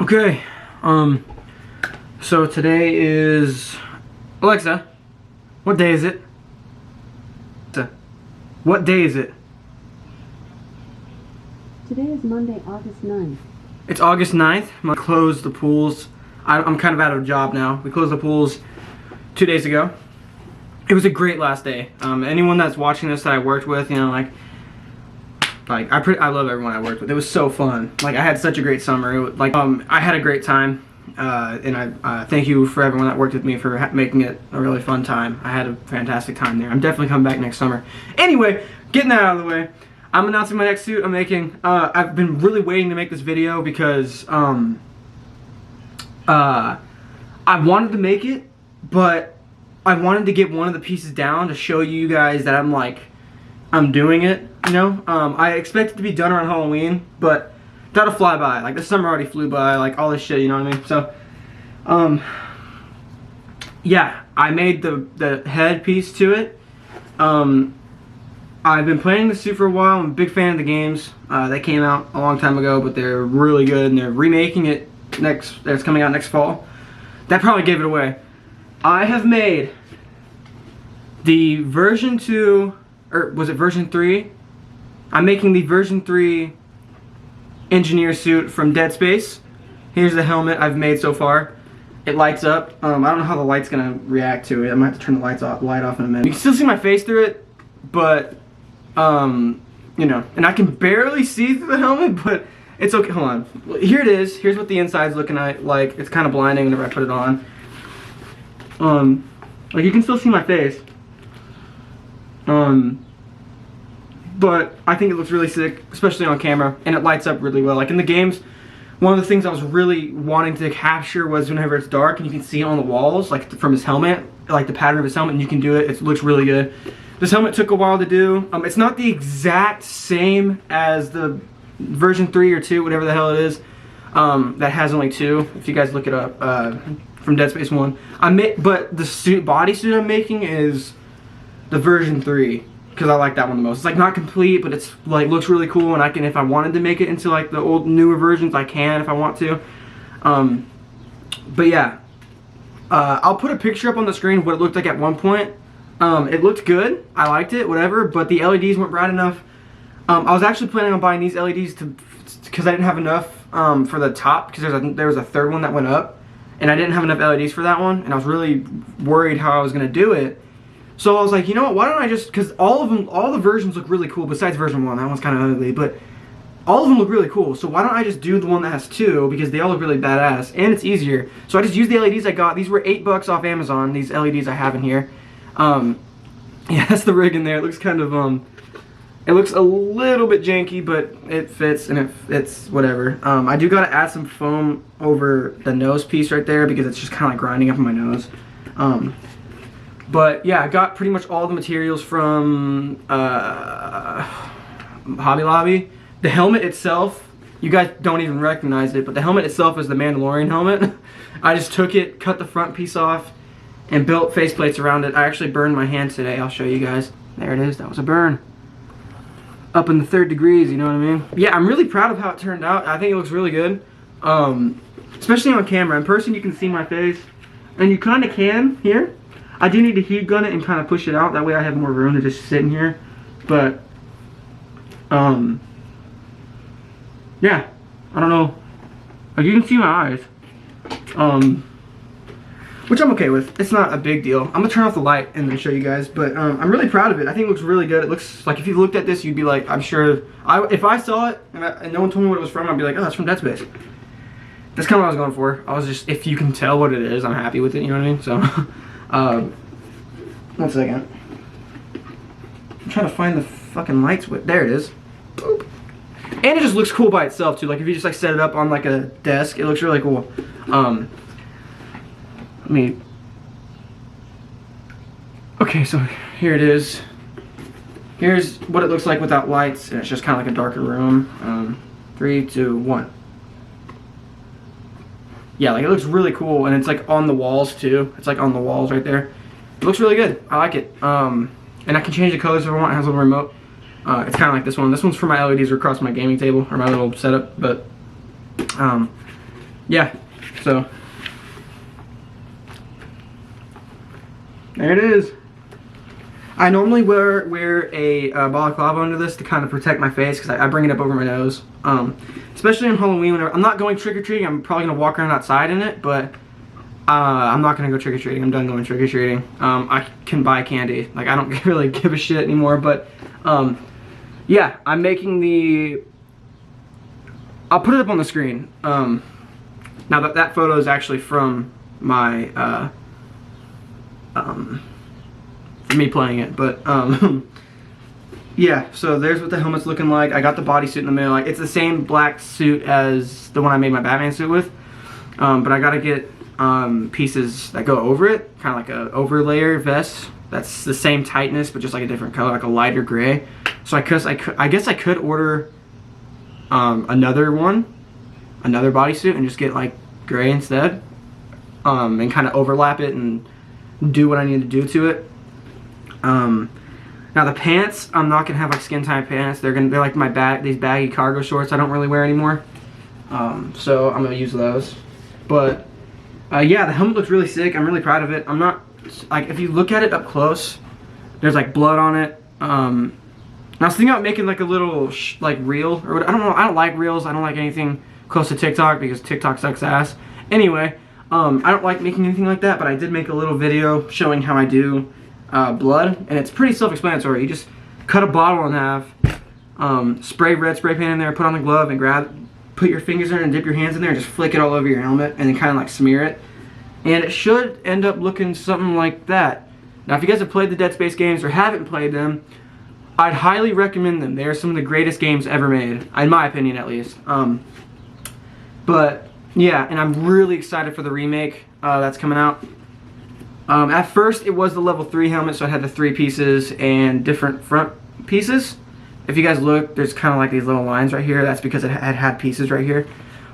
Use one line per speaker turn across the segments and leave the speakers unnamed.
Okay, so today is, Alexa, what day is it? What day is it?
Today is Monday, August 9th.
It's August 9th. I'm gonna close the pools. I'm kind of out of a job now. We closed the pools 2 days ago. It was a great last day. Anyone that's watching this that I worked with, you know, I love everyone I worked with. It was so fun. Like, I had such a great summer. It was, I had a great time, and I thank you for everyone that worked with me for making it a really fun time. I had a fantastic time there. I'm definitely coming back next summer. Anyway, getting that out of the way, I'm announcing my next suit I'm making. I've been really waiting to make this video because I wanted to make it, but I wanted to get one of the pieces down to show you guys that I'm doing it, you know? I expect it to be done around Halloween, but that'll fly by. Like, the summer already flew by, like, all this shit, you know what I mean? So, yeah, I made the head piece to it. I've been playing the suit for a while. I'm a big fan of the games. They came out a long time ago, but they're really good, and they're remaking it it's coming out next fall. That probably gave it away. I have made the version 2, or was it version 3? I'm making the version 3 engineer suit from Dead Space. Here's the helmet I've made so far. It lights up. I don't know how the light's gonna react to it. I might have to turn the light off in a minute. You can still see my face through it, but you know, and I can barely see through the helmet, but it's okay. Hold on. Here it is. Here's what the inside's looking like. It's kind of blinding whenever I put it on. Like, you can still see my face. But I think it looks really sick, especially on camera, and it lights up really well. Like, in the games, one of the things I was really wanting to capture was whenever it's dark and you can see it on the walls, like from his helmet, like the pattern of his helmet, and you can do it. It looks really good. This helmet took a while to do. It's not the exact same as the version 3 or 2, whatever the hell it is. That has only 2. If you guys look it up, from Dead Space 1. But the bodysuit I'm making is the version 3 because I like that one the most. It's like not complete, but it's like looks really cool, and I can, if I wanted to make it into like the old newer versions, I can if I want to. But yeah, I'll put a picture up on the screen of what it looked like at one point. It looked good. I liked it, whatever, but the LEDs weren't bright enough. I was actually planning on buying these LEDs because I didn't have enough for the top, because there was a third one that went up, and I didn't have enough LEDs for that one, and I was really worried how I was going to do it. So I was like, you know what, why don't I just, because all the versions look really cool, besides version 1, that one's kind of ugly, but all of them look really cool, so why don't I just do the one that has 2, because they all look really badass, and it's easier. So I just used the LEDs I got. These were $8 off Amazon, these LEDs I have in here. Yeah, that's the rig in there. It looks kind of, it looks a little bit janky, but it fits, and it's whatever. I do gotta add some foam over the nose piece right there because it's just kind of like grinding up in my nose. But yeah, I got pretty much all the materials from Hobby Lobby. The helmet itself, you guys don't even recognize it, but the helmet itself is the Mandalorian helmet. I just took it, cut the front piece off, and built faceplates around it. I actually burned my hand today. I'll show you guys. There it is. That was a burn. Up in the 3rd degrees, you know what I mean? Yeah, I'm really proud of how it turned out. I think it looks really good. Especially on camera. In person, you can see my face. And you kind of can here. I do need to heat gun it and kind of push it out. That way I have more room to just sit in here. But, yeah. I don't know. Like, you can see my eyes. Which I'm okay with. It's not a big deal. I'm gonna turn off the light and then show you guys, but I'm really proud of it. I think it looks really good. It looks like, if you looked at this, you'd be like, I'm sure, if I saw it and no one told me what it was from, I'd be like, oh, that's from Dead Space. That's kind of what I was going for. I was just, if you can tell what it is, I'm happy with it, you know what I mean? So, 1 second. I'm trying to find the fucking light switch. There it is. Boop. And it just looks cool by itself too. Like, if you just like set it up on like a desk, it looks really cool. Okay, so here it is. Here's what it looks like without lights, and it's just kind of like a darker room. 3, 2, 1. Yeah, like, it looks really cool, and it's like on the walls too. It's like on the walls right there. It looks really good. I like it. And I can change the colors if I want. It has a little remote. It's kind of like this one. This one's for my LEDs across my gaming table, or my little setup, but yeah, so there it is. I normally wear a balaclava under this to kind of protect my face because I bring it up over my nose. Especially on Halloween, whenever I'm not going trick-or-treating, I'm probably going to walk around outside in it, but I'm not going to go trick-or-treating. I'm done going trick-or-treating. I can buy candy. Like, I don't really give a shit anymore, but yeah, I'm making the... I'll put it up on the screen. Now that photo is actually from my me playing it, but yeah, so there's what the helmet's looking like. I got the bodysuit in the mail. Like, it's the same black suit as the one I made my Batman suit with, but I gotta get pieces that go over it, kind of like a overlayer vest that's the same tightness but just like a different color, like a lighter gray. So I guess I could order another bodysuit and just get like gray instead, and kind of overlap it and do what I need to do to it. Now the pants, I'm not gonna have like skin tight pants. They're like these baggy cargo shorts I don't really wear anymore. So I'm gonna use those. But yeah, the helmet looks really sick. I'm really proud of it. I'm not like, if you look at it up close, there's like blood on it. I was thinking about making like a little like reel or what, I don't know. I don't like reels. I don't like anything close to TikTok because TikTok sucks ass. Anyway, I don't like making anything like that, but I did make a little video showing how I do blood, and it's pretty self-explanatory. You just cut a bottle in half, spray red spray paint in there, put on the glove, and put your fingers in there and dip your hands in there and just flick it all over your helmet and then kind of like smear it. And it should end up looking something like that. Now, if you guys have played the Dead Space games or haven't played them, I'd highly recommend them. They are some of the greatest games ever made, in my opinion at least. But yeah, and I'm really excited for the remake that's coming out. At first, it was the level 3 helmet, so it had the 3 pieces and different front pieces. If you guys look, there's kind of like these little lines right here. That's because it had pieces right here.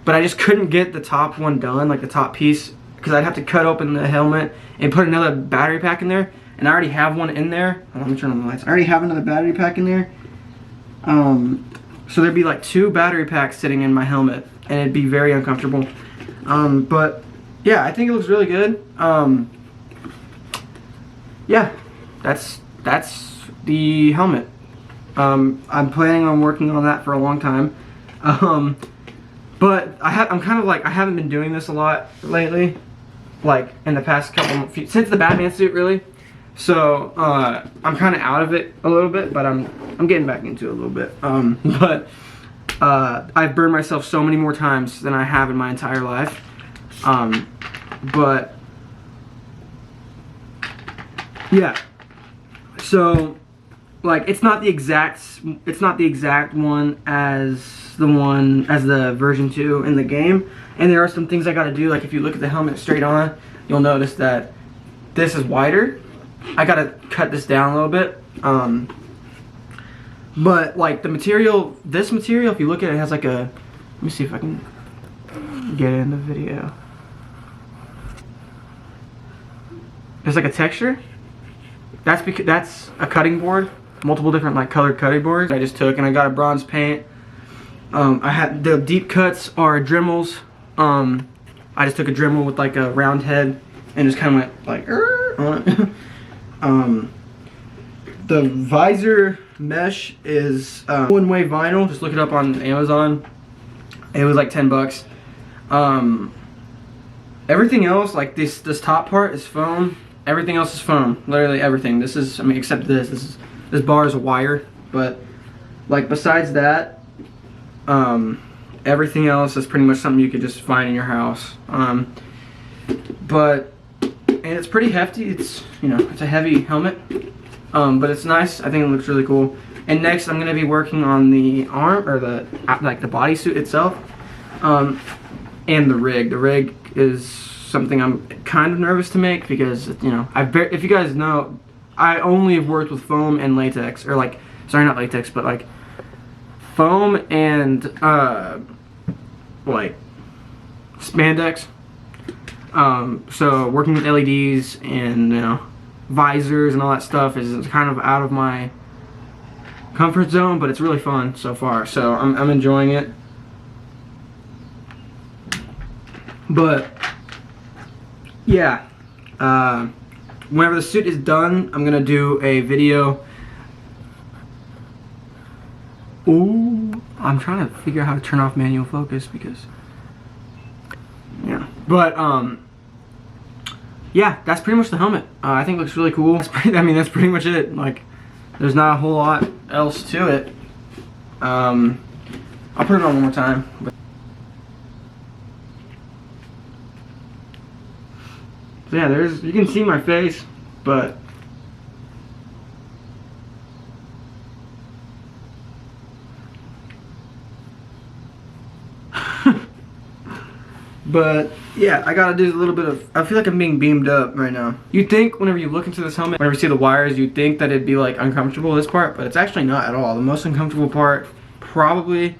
But I just couldn't get the top one done, like the top piece, because I'd have to cut open the helmet and put another battery pack in there. And I already have one in there. Let me turn on the lights. I already have another battery pack in there. So there'd be like 2 battery packs sitting in my helmet, and it'd be very uncomfortable. But yeah, I think it looks really good. Yeah, that's the helmet. I'm planning on working on that for a long time. But I'm kind of like, I haven't been doing this a lot lately, like in the past since the Batman suit really. So I'm kind of out of it a little bit, but I'm getting back into it a little bit. But I've burned myself so many more times than I have in my entire life. But yeah, so like it's not the exact one as the version 2 in the game, and there are some things I got to do. Like if you look at the helmet straight on, you'll notice that this is wider. I got to cut this down a little bit. But like this material, if you look at it, has like a, let me see if I can get it in the video. There's like a texture. That's because that's a cutting board, multiple different like colored cutting boards I just took, and I got a bronze paint. I had the deep cuts are Dremels. I just took a Dremel with like a round head and just kind of went like on it. The visor mesh is one-way vinyl. Just look it up on Amazon. It was like 10 bucks. Everything else, like this top part is foam. Everything else is foam. Literally everything. This is, I mean, except this bar is a wire. But like besides that, everything else is pretty much something you could just find in your house. And it's pretty hefty. It's, you know, it's a heavy helmet. But it's nice. I think it looks really cool. And next, I'm gonna be working on the arm, or the bodysuit itself, and the rig. The rig is something I'm kind of nervous to make because, you know, if you guys know, I only have worked with foam and latex, or like, sorry, not latex, but like foam and like spandex. So working with LEDs and, you know, visors and all that stuff is kind of out of my comfort zone, but it's really fun so far, so I'm enjoying it. But yeah, whenever the suit is done, I'm gonna do a video. Ooh, I'm trying to figure out how to turn off manual focus because, yeah. But yeah, that's pretty much the helmet. I think it looks really cool. I mean, that's pretty much it. Like, there's not a whole lot else to it. I'll put it on one more time. So yeah, you can see my face, but but yeah, I gotta do a little bit of, I feel like I'm being beamed up right now. You'd think whenever you look into this helmet, whenever you see the wires, you'd think that it'd be like uncomfortable, this part, but it's actually not at all. The most uncomfortable part probably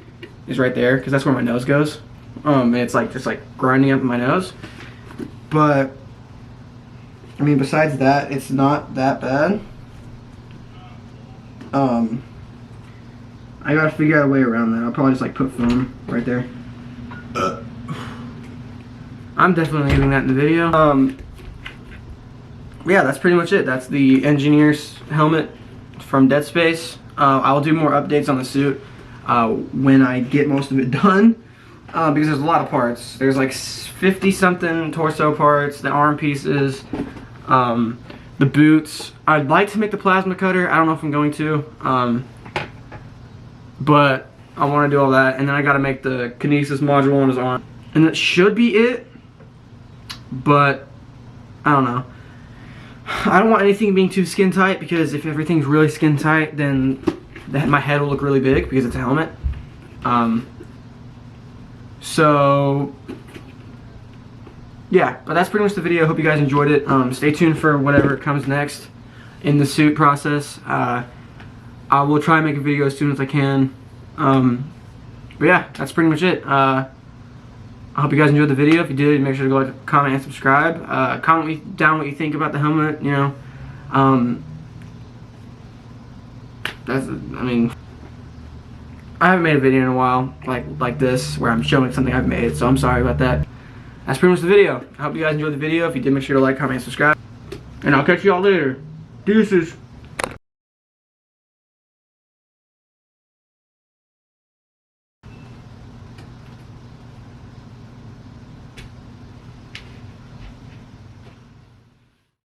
is right there, because that's where my nose goes. And it's like just like grinding up my nose. But I mean, besides that, it's not that bad. I gotta figure out a way around that. I'll probably just like put foam right there. I'm definitely leaving that in the video. Yeah, that's pretty much it. That's the engineer's helmet from Dead Space. I'll do more updates on the suit when I get most of it done, because there's a lot of parts. There's like 50 something torso parts, the arm pieces, the boots. I'd like to make the plasma cutter. I don't know if I'm going to, but I want to do all that, and then I got to make the kinesis module on his arm, and that should be it. But I don't know. I don't want anything being too skin tight, because if everything's really skin tight, then my head will look really big because it's a helmet. So yeah, but that's pretty much the video. Hope you guys enjoyed it. Stay tuned for whatever comes next in the suit process. I will try and make a video as soon as I can. But yeah, that's pretty much it. I hope you guys enjoyed the video. If you did, make sure to go like, comment, and subscribe. Comment down what you think about the helmet, you know. I mean, I haven't made a video in a while like this, where I'm showing something I've made, so I'm sorry about that. That's pretty much the video. I hope you guys enjoyed the video. If you did, make sure to like, comment, and subscribe. And I'll catch you all later. Deuces.